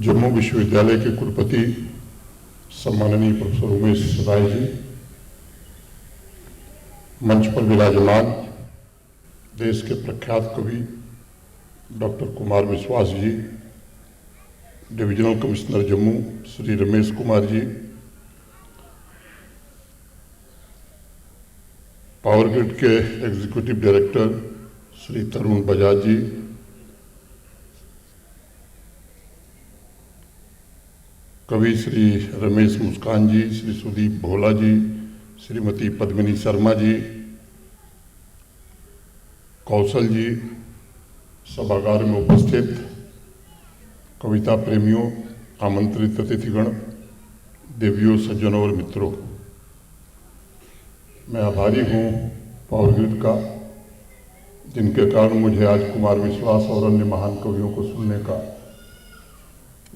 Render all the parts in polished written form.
जम्मू विश्वविद्यालय के कुलपति सम्माननीय प्रोफेसर उमेश राय जी, मंच पर विराजमान देश के प्रख्यात कवि डॉक्टर कुमार विश्वास जी, divisional commissioner Jammu Shri Ramesh Kumar ji, power grid के एग्जीक्यूटिव डायरेक्टर श्री तरुण बजाज जी, कवि श्री रमेश मुस्कान जी, श्री सुदीप भोला जी, श्रीमती पद्मिनी शर्मा जी, कौशल जी, सभागार में उपस्थित कविता प्रेमियों, आमंत्रित अतिथिगण, देवियों, सज्जनों और मित्रों, मैं आभारी हूँ पावर ग्रिड का, जिनके कारण मुझे आज कुमार विश्वास और अन्य महान कवियों को सुनने का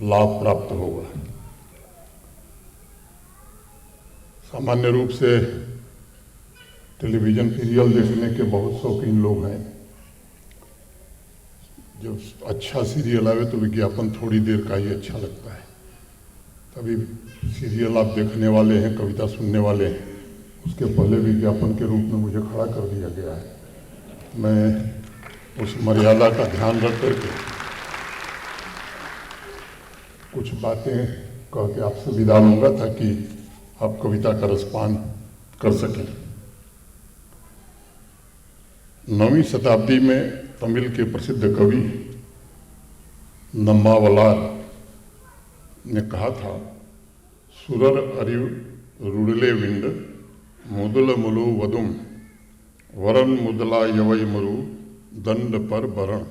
लाभ प्राप्त होगा। सामान्य रूप से टेलीविज़न सीरियल देखने के बहुत शौकीन लोग हैं। जब अच्छा सीरियल आवे तो विज्ञापन थोड़ी देर का ही अच्छा लगता है, तभी सीरियल आप देखने वाले हैं, कविता सुनने वाले हैं, उसके पहले विज्ञापन के रूप में मुझे खड़ा कर दिया गया है। मैं उस मर्यादा का ध्यान रख करके कुछ बातें कह के आपसे विदा लूँगा ताकि आप कविता का रसपान कर सकें। 9वीं शताब्दी में तमिल के प्रसिद्ध कवि नम्मावलार ने कहा था, सुरर अरिव रुडले विंड मुदल मुलु वदुम वरन मुदला यवई मरु दंड पर बरण।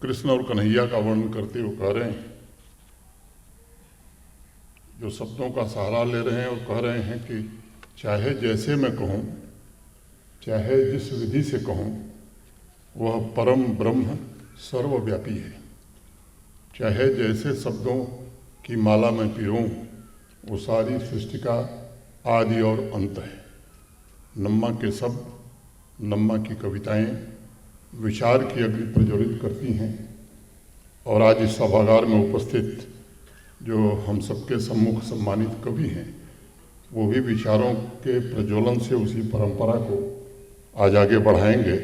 कृष्ण और कन्हैया का वर्णन करते हुए कह रहे हैं, जो शब्दों का सहारा ले रहे हैं और कह रहे हैं कि चाहे जैसे मैं कहूँ, चाहे जिस विधि से कहूँ, वह परम ब्रह्म सर्वव्यापी है। चाहे जैसे शब्दों की माला में पिरों, वो सारी सृष्टि का आदि और अंत है। नम्मा के शब्द, नम्मा की कविताएं विचार की अग्नि प्रज्वलित करती हैं और आज इस सभागार में उपस्थित जो हम सबके सम्मुख सम्मानित कवि हैं, वो भी विचारों के प्रज्वलन से उसी परंपरा को आज आगे बढ़ाएंगे,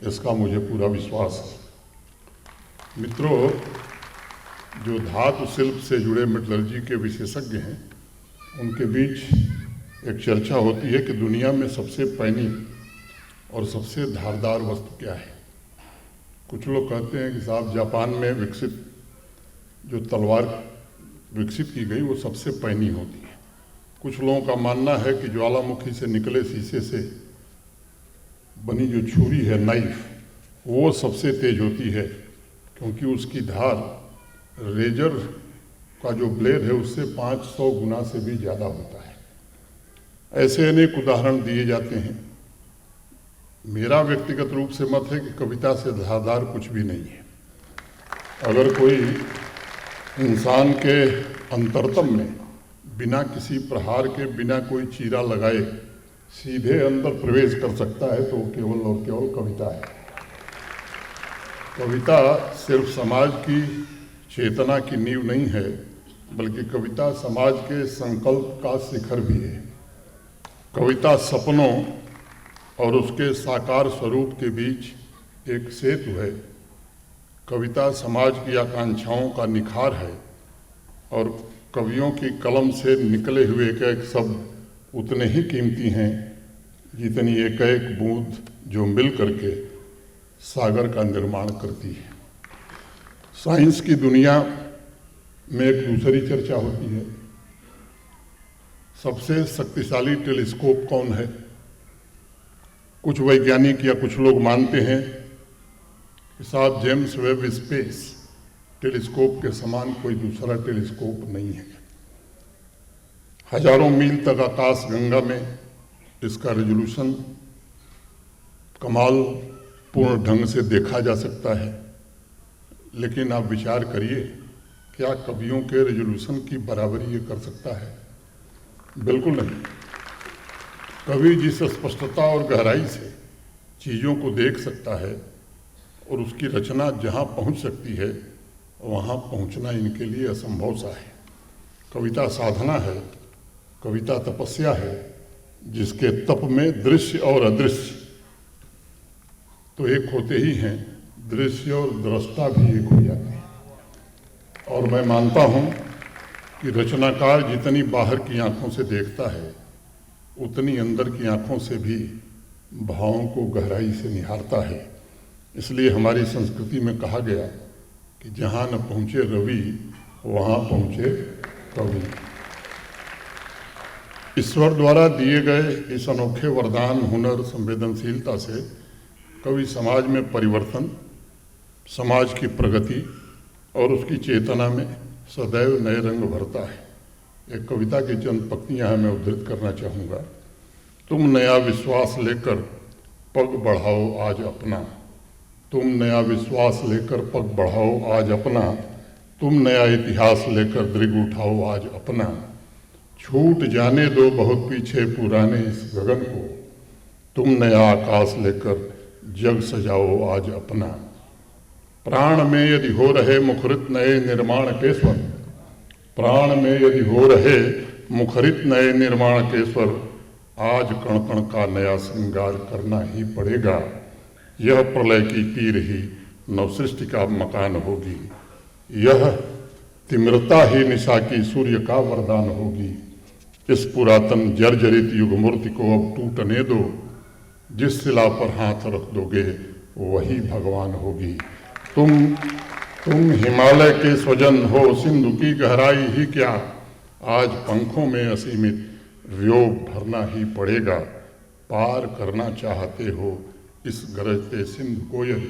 इसका मुझे पूरा विश्वास है। मित्रों, जो धातु शिल्प से जुड़े मेटलर्जी के विशेषज्ञ हैं, उनके बीच एक चर्चा होती है कि दुनिया में सबसे पैनी और सबसे धारदार वस्तु क्या है। कुछ लोग कहते हैं कि साहब जापान में विकसित जो तलवार विकसित की गई वो सबसे पैनी होती है। कुछ लोगों का मानना है कि ज्वालामुखी से निकले शीशे से बनी जो छुरी है, नाइफ, वो सबसे तेज होती है, क्योंकि उसकी धार रेजर का जो ब्लेड है उससे 500 गुना से भी ज़्यादा होता है। ऐसे अनेक उदाहरण दिए जाते हैं। मेरा व्यक्तिगत रूप से मत है कि कविता से धारदार कुछ भी नहीं है। अगर कोई इंसान के अंतरतम में बिना किसी प्रहार के, बिना कोई चीरा लगाए सीधे अंदर प्रवेश कर सकता है तो केवल और केवल कविता है। कविता सिर्फ समाज की चेतना की नींव नहीं है, बल्कि कविता समाज के संकल्प का शिखर भी है। कविता सपनों और उसके साकार स्वरूप के बीच एक सेतु है। कविता समाज की आकांक्षाओं का निखार है और कवियों की कलम से निकले हुए एक एक शब्द उतने ही कीमती हैं जितनी एक एक बूंद जो मिल करके सागर का निर्माण करती है। साइंस की दुनिया में एक दूसरी चर्चा होती है, सबसे शक्तिशाली टेलीस्कोप कौन है। कुछ वैज्ञानिक या कुछ लोग मानते हैं कि साहब जेम्स वेब स्पेस टेलीस्कोप के समान कोई दूसरा टेलीस्कोप नहीं है। हजारों मील तक आकाश गंगा में इसका रेजोल्यूशन कमाल पूर्ण ढंग से देखा जा सकता है, लेकिन आप विचार करिए, क्या कवियों के रेजोल्यूशन की बराबरी ये कर सकता है? बिल्कुल नहीं। कवि जिस स्पष्टता और गहराई से चीज़ों को देख सकता है और उसकी रचना जहाँ पहुँच सकती है, वहाँ पहुँचना इनके लिए असंभव सा है। कविता साधना है, कविता तपस्या है, जिसके तप में दृश्य और अदृश्य तो एक होते ही हैं, दृश्य और दृष्टा भी एक हो जाते हैं। और मैं मानता हूँ कि रचनाकार जितनी बाहर की आंखों से देखता है, उतनी अंदर की आंखों से भी भावों को गहराई से निहारता है। इसलिए हमारी संस्कृति में कहा गया कि जहाँ न पहुँचे रवि वहाँ पहुँचे कवि। ईश्वर द्वारा दिए गए इस अनोखे वरदान, हुनर, संवेदनशीलता से कवि समाज में परिवर्तन, समाज की प्रगति और उसकी चेतना में सदैव नए रंग भरता है। एक कविता की चंद पंक्तियां मैं उद्धृत करना चाहूँगा। तुम नया विश्वास लेकर पग बढ़ाओ आज अपना, तुम नया विश्वास लेकर पग बढ़ाओ आज अपना, तुम नया इतिहास लेकर दृग उठाओ आज अपना। छूट जाने दो बहुत पीछे पुराने इस गगन को, तुम नया आकाश लेकर जग सजाओ आज अपना। प्राण में यदि हो रहे मुखरित नए निर्माण के स्वर, प्राण में यदि हो रहे मुखरित नए निर्माण के स्वर, आज कण कण का नया श्रृंगार करना ही पड़ेगा। यह प्रलय की तीर ही नवसृष्टि का मकान होगी, यह तिम्रता ही निशा की सूर्य का वरदान होगी। इस पुरातन जर्जरित युग मूर्ति को अब टूटने दो, जिस शिला पर हाथ रख दोगे वही भगवान होगी। तुम हिमालय के स्वजन हो, सिंधु की गहराई ही क्या, आज पंखों में असीमित वियोग भरना ही पड़ेगा। पार करना चाहते हो इस गरजते सिंधु को यदि,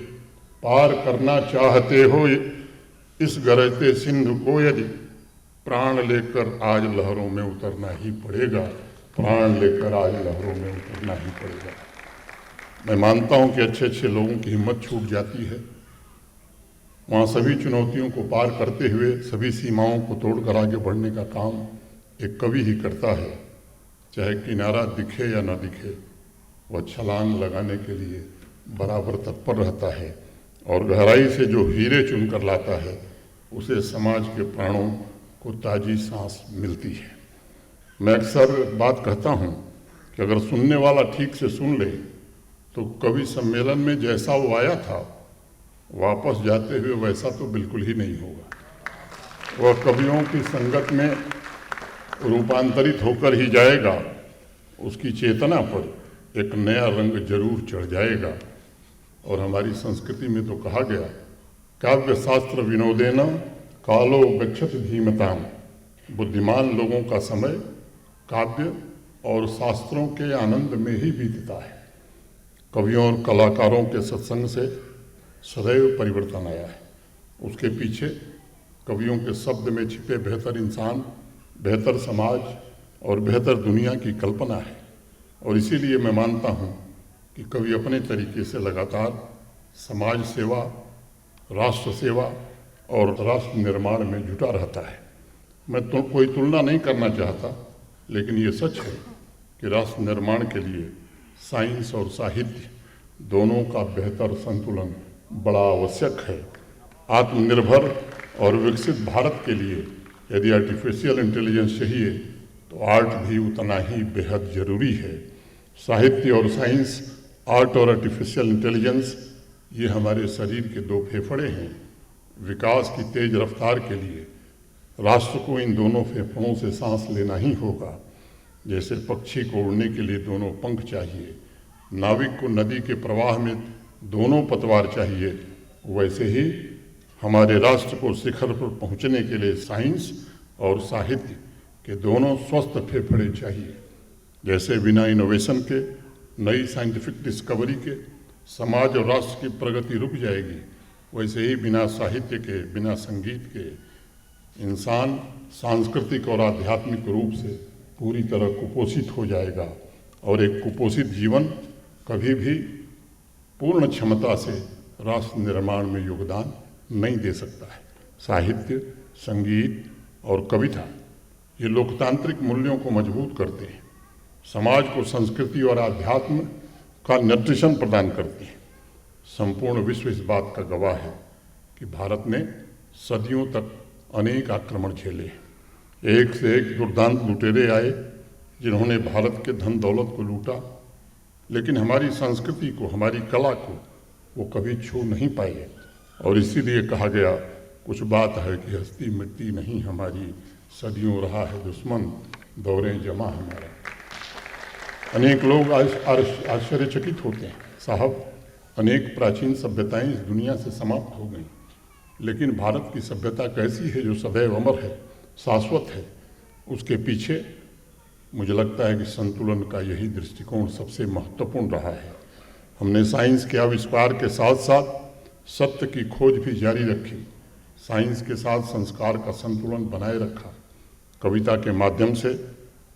पार करना चाहते हो इस गरजते सिंधु को यदि, प्राण लेकर आज लहरों में उतरना ही पड़ेगा, प्राण लेकर आज लहरों में उतरना ही पड़ेगा। मैं मानता हूँ कि अच्छे अच्छे लोगों की हिम्मत छूट जाती है, वहाँ सभी चुनौतियों को पार करते हुए सभी सीमाओं को तोड़कर आगे बढ़ने का काम एक कवि ही करता है। चाहे किनारा दिखे या न दिखे, वह छलांग लगाने के लिए बराबर तत्पर रहता है और गहराई से जो हीरे चुनकर लाता है, उसे समाज के प्राणों को ताजी सांस मिलती है। मैं अक्सर बात कहता हूँ कि अगर सुनने वाला ठीक से सुन ले तो कवि सम्मेलन में जैसा वो आया था, वापस जाते हुए वैसा तो बिल्कुल ही नहीं होगा। वह कवियों की संगत में रूपांतरित होकर ही जाएगा, उसकी चेतना पर एक नया रंग जरूर चढ़ जाएगा। और हमारी संस्कृति में तो कहा गया, काव्य शास्त्र विनोदेन कालो गच्छति धीमताम। बुद्धिमान लोगों का समय काव्य और शास्त्रों के आनंद में ही बीतता है। कवियों और कलाकारों के सत्संग से सदैव परिवर्तन आया है। उसके पीछे कवियों के शब्द में छिपे बेहतर इंसान, बेहतर समाज और बेहतर दुनिया की कल्पना है। और इसीलिए मैं मानता हूँ कि कवि अपने तरीके से लगातार समाज सेवा, राष्ट्र सेवा और राष्ट्र निर्माण में जुटा रहता है। मैं तो कोई तुलना नहीं करना चाहता, लेकिन ये सच है कि राष्ट्र निर्माण के लिए साइंस और साहित्य दोनों का बेहतर संतुलन बड़ा आवश्यक है। आत्मनिर्भर और विकसित भारत के लिए यदि आर्टिफिशियल इंटेलिजेंस चाहिए तो आर्ट भी उतना ही बेहद जरूरी है। साहित्य और साइंस, आर्ट और आर्टिफिशियल इंटेलिजेंस, ये हमारे शरीर के दो फेफड़े हैं। विकास की तेज रफ्तार के लिए राष्ट्र को इन दोनों फेफड़ों से सांस लेना ही होगा। जैसे पक्षी को उड़ने के लिए दोनों पंख चाहिए, नाविक को नदी के प्रवाह में दोनों पतवार चाहिए, वैसे ही हमारे राष्ट्र को शिखर पर पहुंचने के लिए साइंस और साहित्य के दोनों स्वस्थ फेफड़े चाहिए। जैसे बिना इनोवेशन के, नई साइंटिफिक डिस्कवरी के समाज और राष्ट्र की प्रगति रुक जाएगी, वैसे ही बिना साहित्य के, बिना संगीत के इंसान सांस्कृतिक और आध्यात्मिक रूप से पूरी तरह कुपोषित हो जाएगा। और एक कुपोषित जीवन कभी भी पूर्ण क्षमता से राष्ट्र निर्माण में योगदान नहीं दे सकता है। साहित्य, संगीत और कविता ये लोकतांत्रिक मूल्यों को मजबूत करते हैं, समाज को संस्कृति और आध्यात्म का न्यूट्रिशन प्रदान करती हैं। संपूर्ण विश्व इस बात का गवाह है कि भारत ने सदियों तक अनेक आक्रमण झेले। एक से एक दुर्दांत लुटेरे आए जिन्होंने भारत के धन दौलत को लूटा, लेकिन हमारी संस्कृति को, हमारी कला को वो कभी छू नहीं पाए। और इसीलिए कहा गया, कुछ बात है कि हस्ती मिटती नहीं हमारी, सदियों रहा है दुश्मन दौरे जमा हमारा। अनेक लोग आश्चर्यचकित होते हैं, साहब अनेक प्राचीन सभ्यताएं इस दुनिया से समाप्त हो गईं, लेकिन भारत की सभ्यता कैसी है जो सदैव अमर है, शाश्वत है। उसके पीछे मुझे लगता है कि संतुलन का यही दृष्टिकोण सबसे महत्वपूर्ण रहा है। हमने साइंस के आविष्कार के साथ साथ सत्य की खोज भी जारी रखी, साइंस के साथ संस्कार का संतुलन बनाए रखा। कविता के माध्यम से,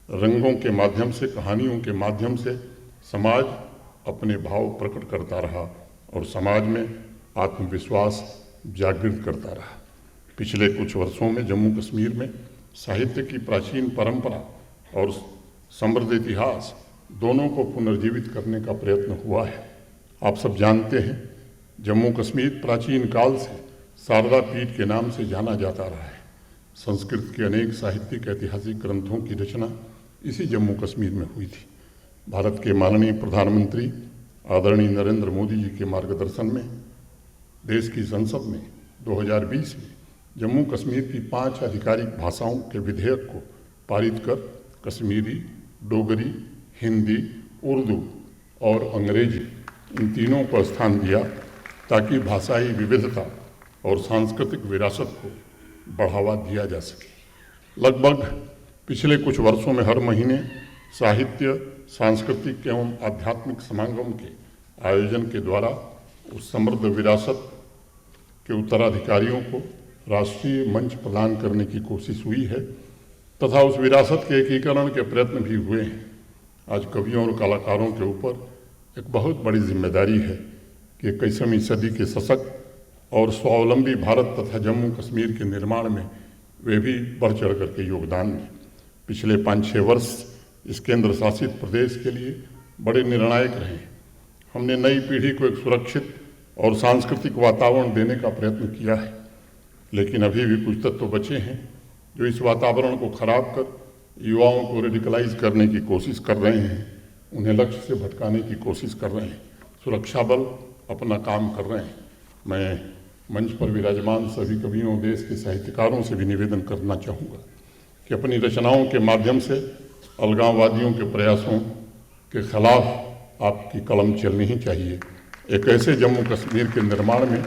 रंगों के माध्यम से, कहानियों के माध्यम से समाज अपने भाव प्रकट करता रहा और समाज में आत्मविश्वास जागृत करता रहा। पिछले कुछ वर्षों में जम्मू कश्मीर में साहित्य की प्राचीन परंपरा और समृद्ध इतिहास दोनों को पुनर्जीवित करने का प्रयत्न हुआ है। आप सब जानते हैं, जम्मू कश्मीर प्राचीन काल से शारदा पीठ के नाम से जाना जाता रहा है। संस्कृत के अनेक साहित्यिक ऐतिहासिक ग्रंथों की रचना इसी जम्मू कश्मीर में हुई थी। भारत के माननीय प्रधानमंत्री आदरणीय नरेंद्र मोदी जी के मार्गदर्शन में देश की संसद में 2020 में जम्मू कश्मीर की 5 आधिकारिक भाषाओं के विधेयक को पारित कर कश्मीरी, डोगरी, हिंदी, उर्दू और अंग्रेजी इन तीनों को स्थान दिया, ताकि भाषाई विविधता और सांस्कृतिक विरासत को बढ़ावा दिया जा सके। लगभग पिछले कुछ वर्षों में हर महीने साहित्य, सांस्कृतिक एवं आध्यात्मिक समागम के आयोजन के द्वारा उस समृद्ध विरासत के उत्तराधिकारियों को राष्ट्रीय मंच प्रदान करने की कोशिश हुई है तथा उस विरासत के एकीकरण के प्रयत्न भी हुए हैं। आज कवियों और कलाकारों के ऊपर एक बहुत बड़ी जिम्मेदारी है कि 21वीं सदी के सशक्त और स्वावलंबी भारत तथा जम्मू कश्मीर के निर्माण में वे भी बढ़ चढ़ करके योगदान दें। पिछले 5-6 वर्ष इस केंद्र शासित प्रदेश के लिए बड़े निर्णायक रहे। हमने नई पीढ़ी को एक सुरक्षित और सांस्कृतिक वातावरण देने का प्रयत्न किया है, लेकिन अभी भी कुछ तत्व बचे हैं जो इस वातावरण को खराब कर युवाओं को रेडिकलाइज करने की कोशिश कर रहे हैं, उन्हें लक्ष्य से भटकाने की कोशिश कर रहे हैं। सुरक्षा बल अपना काम कर रहे हैं। मैं मंच पर विराजमान सभी कवियों, देश के साहित्यकारों से भी निवेदन करना चाहूँगा कि अपनी रचनाओं के माध्यम से अलगाववादियों के प्रयासों के खिलाफ आपकी कलम चलनी ही चाहिए। एक ऐसे जम्मू कश्मीर के निर्माण में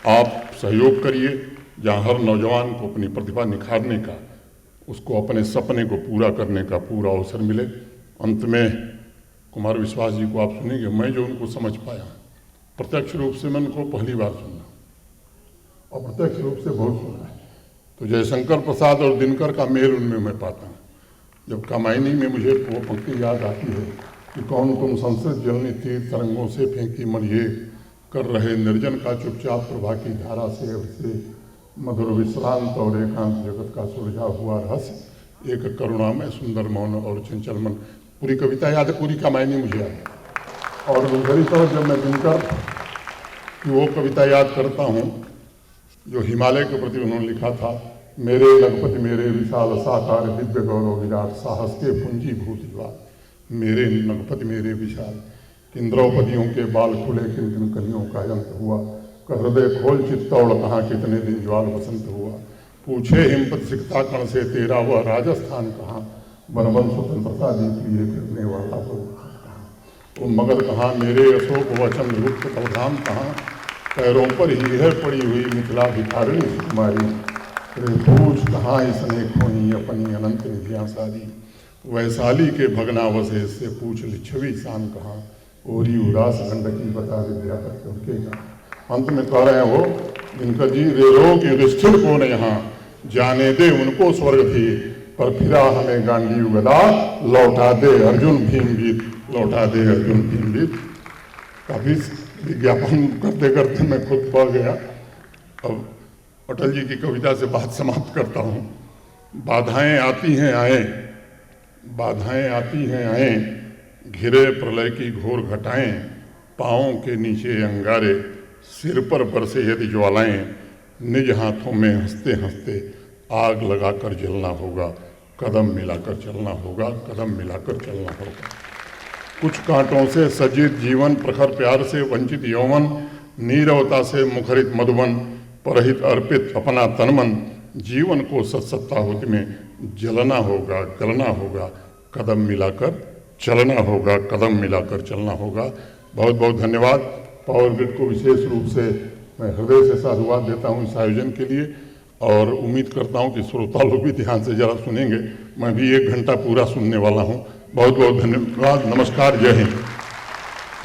आप सहयोग करिए जहाँ हर नौजवान को अपनी प्रतिभा निखारने का, उसको अपने सपने को पूरा करने का पूरा अवसर मिले। अंत में कुमार विश्वास जी को आप सुनेंगे। मैं जो उनको समझ पाया, प्रत्यक्ष रूप से मैं उनको पहली बार सुना और प्रत्यक्ष रूप से बहुत सुना है, तो जयशंकर प्रसाद और दिनकर का मेल उनमें मैं पाता हूँ। जब कामायनी में मुझे वो पंक्ति याद आती है कि कौन तुम संसद जलनी तीर तरंगों से फेंकी मरिए, कर रहे निर्जन का चुपचाप प्रभा की धारा से अवसे, मधुर विश्रांत और एकांत जगत का सुलझा हुआ रहस्य, एक करुणामय सुंदर मौन और चंचल मन। पूरी कविता याद है, पूरी कामायनी मुझे याद है। और दूसरी तरफ जब मैं दिनकर की वो कविता याद करता हूँ जो हिमालय के प्रति उन्होंने लिखा था, मेरे लगपति मेरे विशाल साकार दिव्य गौरव विराट, साहस के पुंजी भूत ज्वाल, मेरे नगपति मेरे विशाल, किन द्रौपदियों के बाल खुले, किन किन कलियों का अंत हुआ, हृदय खोल चित्तौड़ कहाँ कितने दिन ज्वाल बसंत हुआ, पूछे हिमपत सिकता कण से तेरा वह राजस्थान कहाँ, बनवन स्वतंत्रता दीप लिए फिरने वाला कहाँ, वो मगध कहाँ, मेरे अशोक वचन रुक्त कलधाम कहाँ, पैरों पर ही है पड़ी हुई मिथिला भिखारिणी सुकुमारी, पूछ कहाँ इसने खोई अपनी अनंत निधियाँ सारी, वैशाली के भगनावशेष से पूछ लिच्छवी शान कहाँ, ओरी उदास गंडकी बता विद्या करके कहाँ। अंत में कह रहे हैं वो दिनकर जी, रेरों के युधिष्ठिर को न यहाँ, जाने दे उनको स्वर्ग थी, पर फिरा हमें गांडीव गदा, लौटा दे अर्जुन भीमवीर, लौटा दे अर्जुन भीमवीर। काफी विज्ञापन करते करते मैं खुद पढ़ गया। अब अटल जी की कविता से बात समाप्त करता हूँ। बाधाएं आती हैं आए, बाधाएं आती हैं आए, घिरे प्रलय की घोर घटाएं, पाँवों के नीचे अंगारे, सिर पर बरसे यदि ज्वालाएं, निज हाथों में हंसते हंसते आग लगाकर जलना होगा, कदम मिलाकर चलना होगा, कदम मिलाकर चलना होगा। कुछ कांटों से सजित जीवन, प्रखर प्यार से वंचित यौवन, नीरवता से मुखरित मधुबन, परहित अर्पित अपना तनमन, जीवन को सत्सत्ताहुति में जलना होगा, गलना होगा, कदम मिलाकर चलना होगा, कदम मिलाकर चलना होगा। बहुत बहुत धन्यवाद। पावर ग्रिड को विशेष रूप से मैं हृदय से साधुवाद देता हूँ इस आयोजन के लिए, और उम्मीद करता हूँ कि श्रोता लोग भी ध्यान से जरा सुनेंगे। मैं भी 1 घंटा पूरा सुनने वाला हूँ। बहुत बहुत धन्यवाद। नमस्कार। जय हिंद।